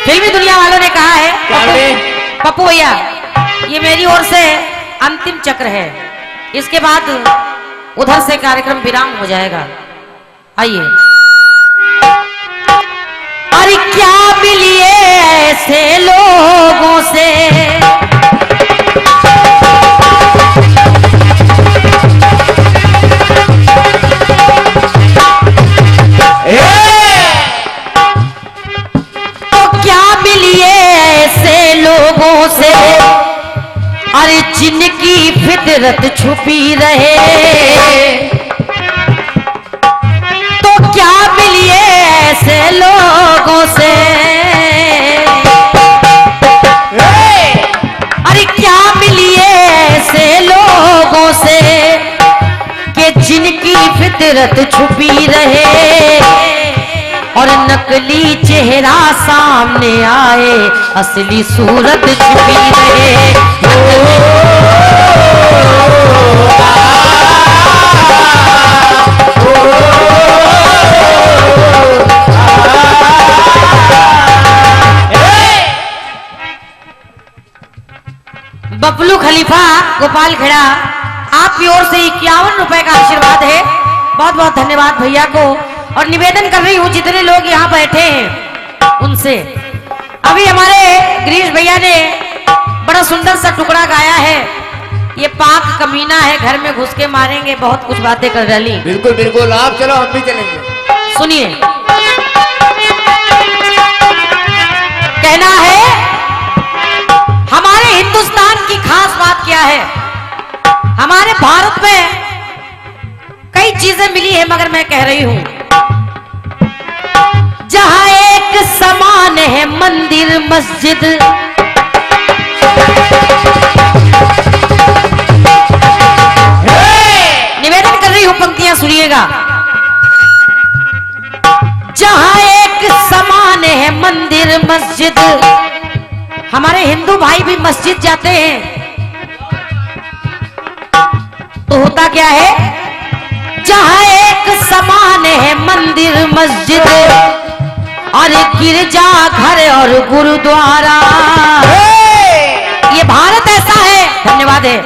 फिल्मी दुनिया वालों ने कहा है पप्पू भैया, ये मेरी ओर से अंतिम चक्र है, इसके बाद उधर से कार्यक्रम विराम हो जाएगा। आइए। अरे क्या मिलिए ऐसे लोगों से, लोगों से, अरे जिनकी फितरत छुपी रहे, तो क्या मिलिए ऐसे लोगों से, अरे क्या मिलिए ऐसे लोगों से कि जिनकी फितरत छुपी रहे और नकली चेहरा सामने आए, असली सूरत छुपी रहे। बबलू खलीफा गोपाल खेड़ा, आपकी ओर से 51 रुपए का आशीर्वाद है। बहुत बहुत धन्यवाद भैया को। और निवेदन कर रही हूं जितने लोग यहाँ बैठे हैं उनसे, अभी हमारे गिरीश भैया ने बड़ा सुंदर सा टुकड़ा गाया है, ये पाक कमीना है, घर में घुस के मारेंगे, बहुत कुछ बातें कर डाली। बिल्कुल बिल्कुल, आप चलो हम भी चलेंगे। सुनिए, कहना है हमारे हिंदुस्तान की खास बात क्या है। हमारे भारत में कई चीजें मिली है, मगर मैं कह रही हूं जहां एक समान है मंदिर मस्जिद, निवेदन कर रही हूं, पंक्तियां सुनिएगा। जहां एक समान है मंदिर मस्जिद, हमारे हिंदू भाई भी मस्जिद जाते हैं, तो होता क्या है, जहां एक समान है मंदिर मस्जिद, और गिरजा घर और गुरुद्वारा, ये भारत ऐसा है, धन्यवाद है,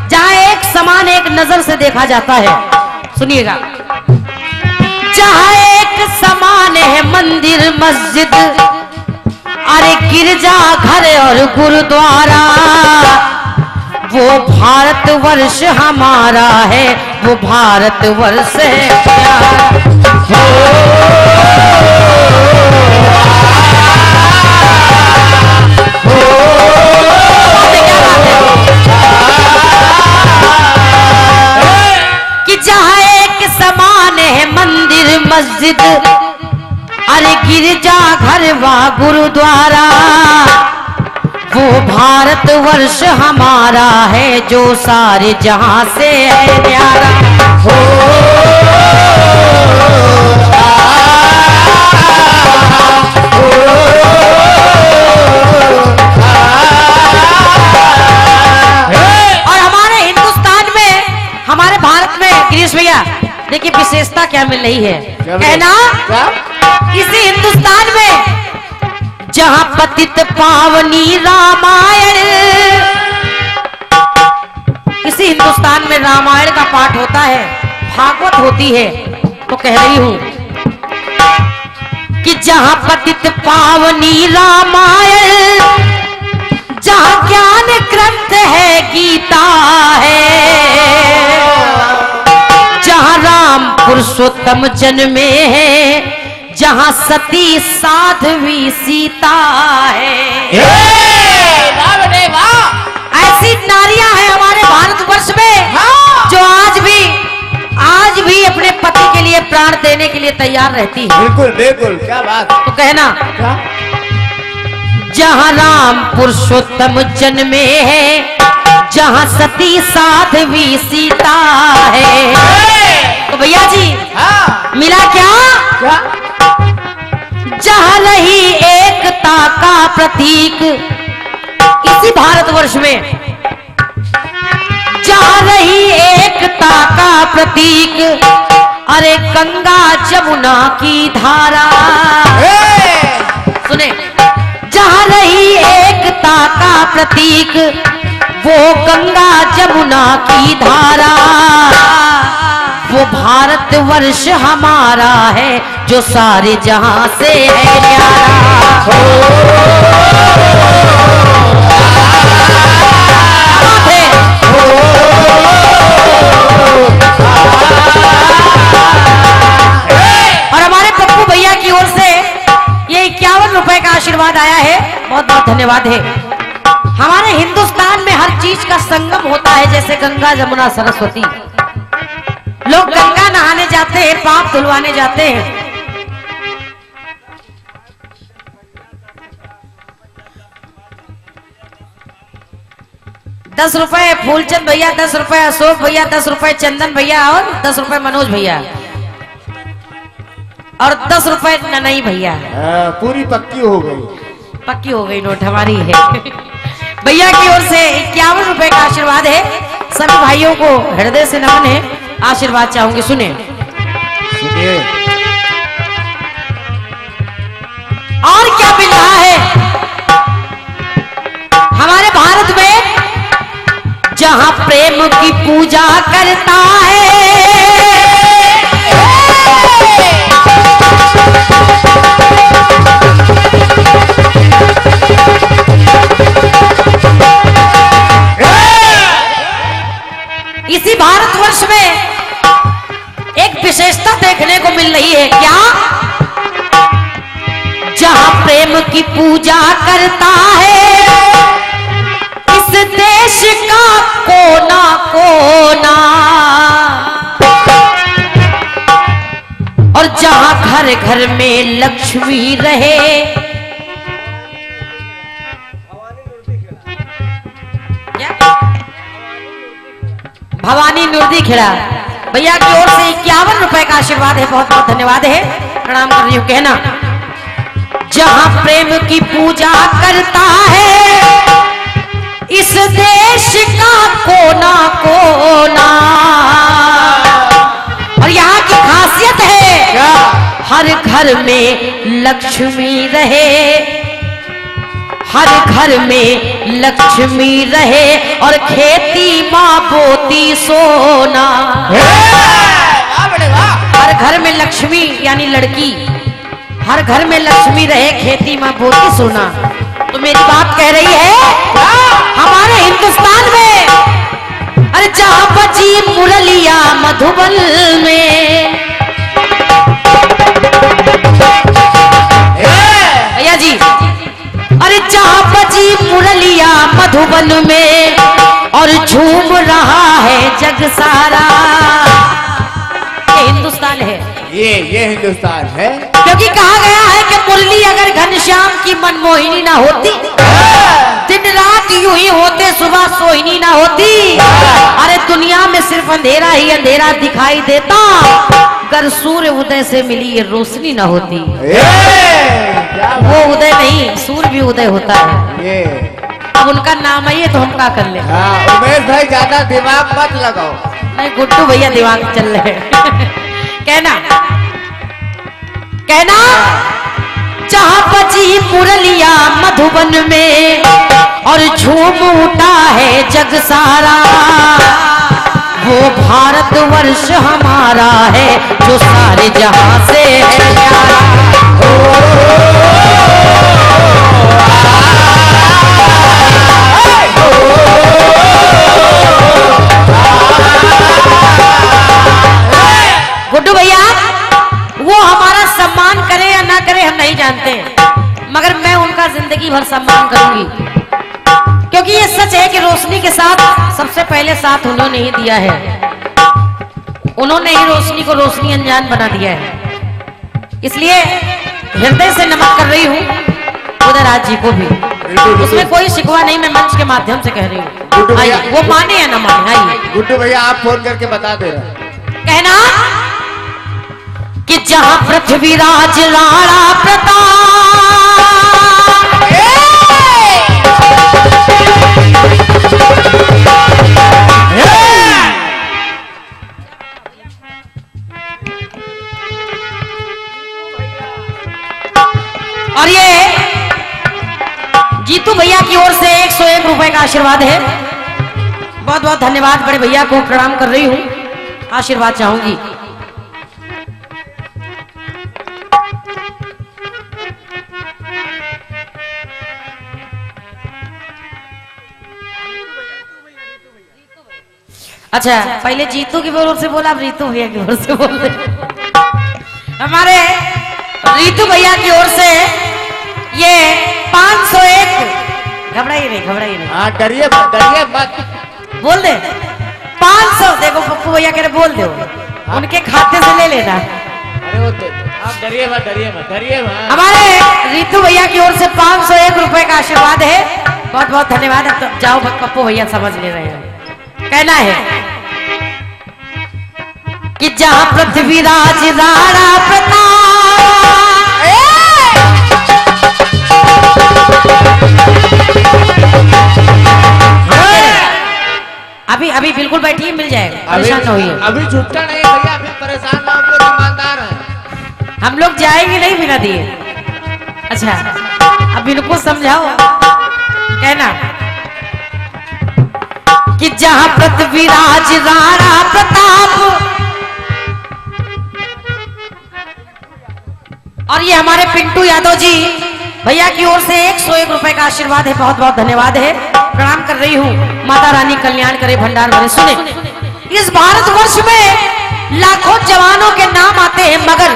जहां एक समान एक नजर से देखा जाता है। सुनिएगा, जहां एक समान है मंदिर मस्जिद, अरे गिरजा घर और गुरुद्वारा, वो भारतवर्ष हमारा है, वो भारतवर्ष है प्यारा। कि जहां एक समान है मंदिर मस्जिद, अरे गिरजा घर व गुरुद्वारा, वो भारतवर्ष हमारा है, जो सारे जहां से है प्यारा। और हमारे हिंदुस्तान में, हमारे भारत में गिरीश भैया देखिए विशेषता क्या मिल रही है, कहना इसी हिंदुस्तान में जहां पतित पावनी रामायण, इसी हिंदुस्तान में रामायण का पाठ होता है, भागवत होती है, तो कह रही हूं कि जहां पतित पावनी रामायण, जहां ज्ञान ग्रंथ है गीता है, जहां राम पुरुषोत्तम जन्मे हैं, जहां सती साध्वी सीता है। ऐसी नारियां हैं हमारे भारतवर्ष में, जो आज भी अपने पति के लिए प्राण देने के लिए तैयार रहती है। बिल्कुल बिल्कुल, क्या बात। तो कहना, जहां राम पुरुषोत्तम जन्मे हैं, जहां सती साध्वी सीता है। तो भैया जी मिला क्या? जहां रही एकता का प्रतीक, इसी भारतवर्ष में जहां रही एकता का प्रतीक, अरे गंगा जमुना की धारा। सुने, प्रतीक वो गंगा जमुना की धारा, वो भारतवर्ष हमारा है जो सारे जहां से है न्यारा। और हमारे पप्पू भैया की ओर से ये 51 रुपए का आशीर्वाद आया है, बहुत बहुत धन्यवाद है। हमारे हिंदुस्तान में हर चीज का संगम होता है, जैसे गंगा जमुना सरस्वती। लोग गंगा नहाने जाते हैं, पाप धुलवाने जाते हैं। ₹10 फूलचंद भैया, ₹10 अशोक भैया, ₹10 चंदन भैया और ₹10 मनोज भैया और ₹10 ननई भैया। पूरी पक्की हो गई, पक्की हो गई नोट हमारी है। भैया की ओर से 51 रुपए का आशीर्वाद है। सभी भाइयों को हृदय से नमन है, आशीर्वाद चाहूंगी, सुने सुनिए। और क्या मिल रहा है हमारे भारत में, जहां प्रेम की पूजा करता है, इसी भारतवर्ष में एक विशेषता देखने को मिल रही है। क्या? जहां प्रेम की पूजा करता है इस देश का कोना कोना, और जहां घर घर में लक्ष्मी रहे, भवानी मुर्दी खेड़ा भैया की ओर से 51 रुपए का आशीर्वाद है, बहुत बहुत धन्यवाद है, प्रणाम कर रही हूं। कहना, जहां प्रेम की पूजा करता है इस देश का कोना कोना, और यहाँ की खासियत है क्या? हर घर में लक्ष्मी रहे, हर घर में लक्ष्मी रहे, और खेती माँ बोती सोना। हर घर में लक्ष्मी यानी लड़की, हर घर में लक्ष्मी रहे, खेती माँ बोती सोना। तो मेरी बात कह रही है हमारे हिंदुस्तान में, अरे जहां बजी मुरलिया मधुबन में, भैया जी, अरे जहां बजी मुरलिया मधुबन में, और झूम रहा है जग सारा। ये हिंदुस्तान है, ये हिंदुस्तान है। क्योंकि कहा गया है कि मुरली अगर घनश्याम की मनमोहिनी ना होती, दिन रात यूं ही होते, सुबह सोहिनी ना होती, अरे दुनिया में सिर्फ अंधेरा ही अंधेरा दिखाई देता, अगर सूर्य उदय से मिली ये रोशनी ना होती। वो उदय नहीं, सूर्य भी उदय होता है। ये अब उनका नाम है ये, तो हम क्या कर ले। उमेश भाई ज्यादा दिमाग मत लगाओ। नहीं, गुड्डू भैया दिमाग चल रहे कहना कहना, जहां बजी मुरलिया मधुबन में, और झूम उठा है जग सारा, वो भारतवर्ष हमारा है जो सारे जहां से है न्यारा। गुड्डू भैया, वो हमारा सम्मान करे या ना करे हम नहीं जानते, मगर मैं उनका जिंदगी भर सम्मान करूंगी, क्योंकि ये सच है कि रोशनी के साथ सबसे पहले साथ उन्होंने ही दिया है, उन्होंने ही रोशनी को रोशनी अनजान बना दिया है। इसलिए हृदय से नमन कर रही हूँ उदयराज जी को भी, उसमें कोई शिकवा नहीं, मैं मंच के माध्यम से कह रही हूँ। आइए, वो माने या ना माने, आइए। गुड्डू भैया आप फोन करके बता दे रहे। कहना कि जहां पृथ्वीराज राणा प्रताप, और ये जीतू भैया भैया की ओर से 101 रुपए का आशीर्वाद है। बहुत बहुत धन्यवाद। बड़े भैया को प्रणाम कर रही हूँ, आशीर्वाद चाहूंगी। अच्छा, पहले जीतू की ओर से बोला, अब रीतू भैया की ओर से बोल रहे। हमारे रीतू भैया की ओर से ये 501, घबराइए नहीं। हाँ, डरिए मत। बोल दे 500। देखो पप्पू भैया कह रहे बोल दो, उनके खाते से ले लेना। अरे वो तो आप डरिए मत। हमारे रीतू भैया की ओर से 501 रुपए का आशीर्वाद है। बहुत बहुत धन्यवाद। अब तो जाओ, पप्पू भैया समझ ले रहे हैं। कहना है कि जहां पृथ्वीराज राणा प्रताप, अभी बिल्कुल बैठिए, मिल जाएगा, परेशान न होइए। अभी छुट्टा नहीं भैया, अभी परेशान ना, हम लोग ईमानदार हैं। हम लोग जाएंगे नहीं बिना दिए। अच्छा, अब इनको समझाओ। कहना कि जहां पृथ्वीराज राणा प्रताप, और ये हमारे पिंटू यादव जी भैया की ओर से 101 रुपए का आशीर्वाद है। बहुत बहुत धन्यवाद है। प्रणाम कर रही हूँ। माता रानी कल्याण करे, भंडार भरे। सुने, इस भारतवर्ष में लाखों जवानों के नाम आते हैं, मगर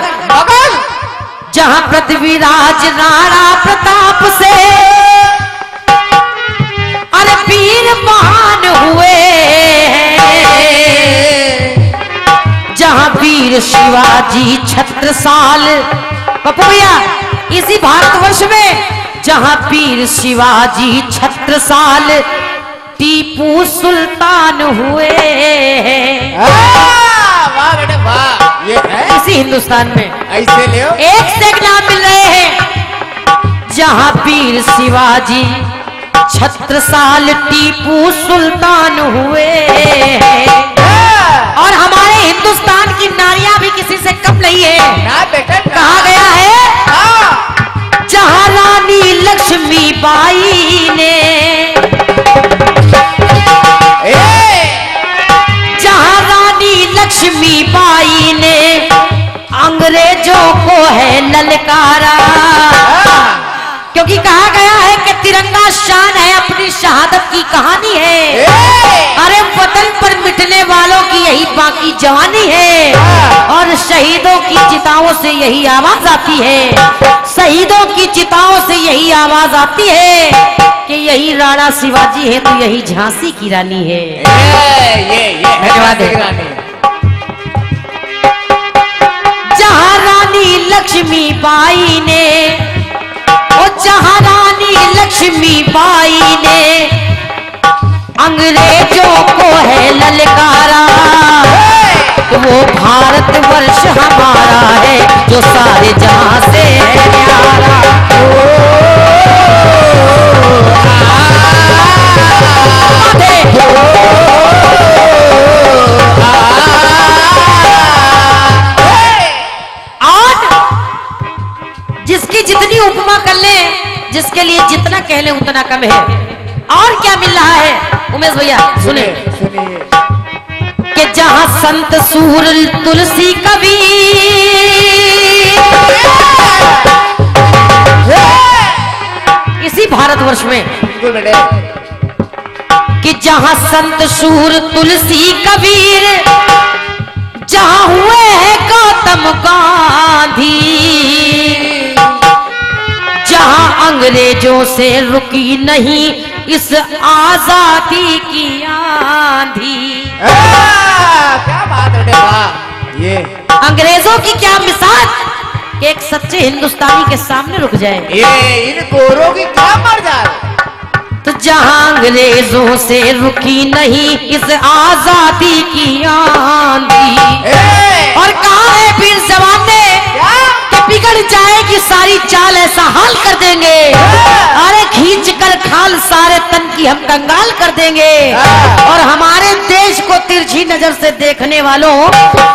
जहां पृथ्वीराज राणा प्रताप से अरे वीर महान हुए हैं, जहां वीर शिवाजी छत्रसाल, पप्पू भैया इसी भारतवर्ष में जहां वीर शिवाजी छत्रसाल टीपू सुल्तान हुए हैं। वाह बेटे वाह, ये है इसी हिंदुस्तान में ऐसे ले एक से एक नाम मिल रहे हैं, जहां वीर शिवाजी छत्रसाल टीपू सुल्तान हुए हैं। और हमारे हिंदुस्तान की नारियां भी किसी से कम नहीं है। ना बेटा, कहा गया है जहां रानी लक्ष्मीबाई ने, जहां रानी लक्ष्मीबाई ने अंग्रेजों को है ललकारा, क्योंकि कहा गया है कि तिरंगा शान है, अपनी शहादत की कहानी है। अरे वतन पर मिटने वालों की यही बाकी जवानी है, और शहीदों की चिताओं से यही आवाज आती है, शहीदों की चिताओं से यही आवाज आती है कि यही राणा शिवाजी है तो यही झांसी की रानी है। ये धन्यवाद है। जहां रानी लक्ष्मीबाई ने, और जहां रानी लक्ष्मीबाई ने अंग्रेजों को है ललकारा, तो वो भारतवर्ष हमारा है जो सारे जहां से है न्यारा। आज जिसकी जितनी उपमा कर ले, जिसके लिए जितना कह ले उतना कम है। और क्या मिल रहा है उमेश भैया, सुने कि जहां संत सूर तुलसी कवि, इसी भारतवर्ष में कि जहां संत सूर तुलसी कबीर, जहां हुए हैं गौतम गांधी, जहां अंग्रेजों से रुकी नहीं इस आजादी की आंधी। क्या बात है वाह, ये अंग्रेजों की क्या मिसाल कि एक सच्चे हिंदुस्तानी के सामने रुक जाए। ये इन गोरों की क्या मर्यादा। तो जहां अंग्रेजों से रुकी नहीं इस आजादी की आंधी, और कहा है वीर जवान ने कि बिगड़ जाएगी सारी चाल, ऐसा हाल कर देंगे, अरे खींच कर खाल सारे तन की हम कंगाल कर देंगे। और हमारे देश को तिरछी नजर से देखने वालों,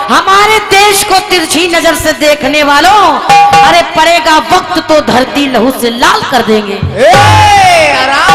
हमारे देश को तिरछी नजर से देखने वालों, अरे पड़ेगा वक्त तो धरती लहू से लाल कर देंगे। आराम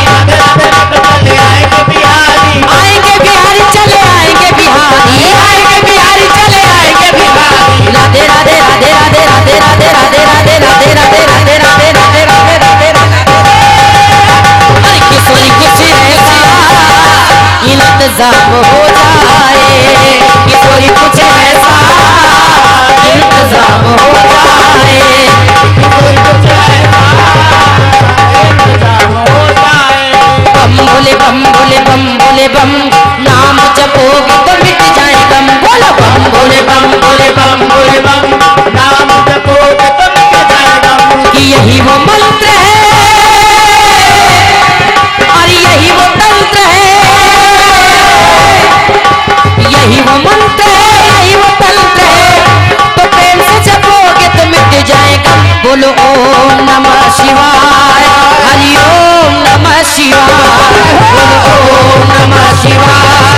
इंतजाम हो जाए, कि कोई कुछ ऐसा इंतजाम हो जाए, कि कोई कुछ ऐसा इंतजाम हो जाए। बम भोले बम भोले बम भोले बम, नाम जपोगे तो मिट जाए गम। बोलो बम भोले बम भोले बम भोले बम, नाम जपोगे तो मिट जाए गम। कि यही वो मंत्र है और यही वो तंत्र है, यही वो मंत्र है, यही वो तंत्र है, तो प्रेम से जपोगे तो मिट जाएगा। बोलो ओम नमः शिवाय, हरि ओम नमः शिवाय, बोलो ओम नमः शिवाय,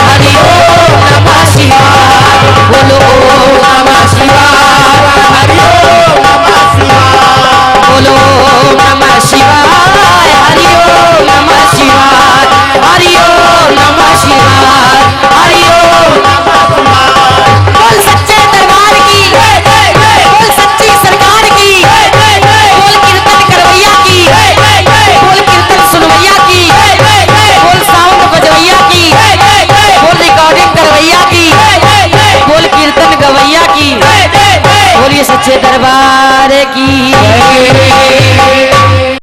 हरि ओम नमः शिवाय, बोलो ओम नमः शिवाय, हरि ओम नमः शिवाय, बोलो ओम नमः शिवाय, हरि ओम नमः शिवाय, हरि ओम नमः शिवाय, हरि ओम नमः शिवाय। बोल सच्चे दरबार की, बोल सच्ची सरकार की, बोल कीर्तन करवैया की, बोल कीर्तन सुनवैया की, बोल साउंड बजवैया की, बोल रिकॉर्डिंग करवैया की, बोल कीर्तन गवैया की, बोलिए सच्चे दरबार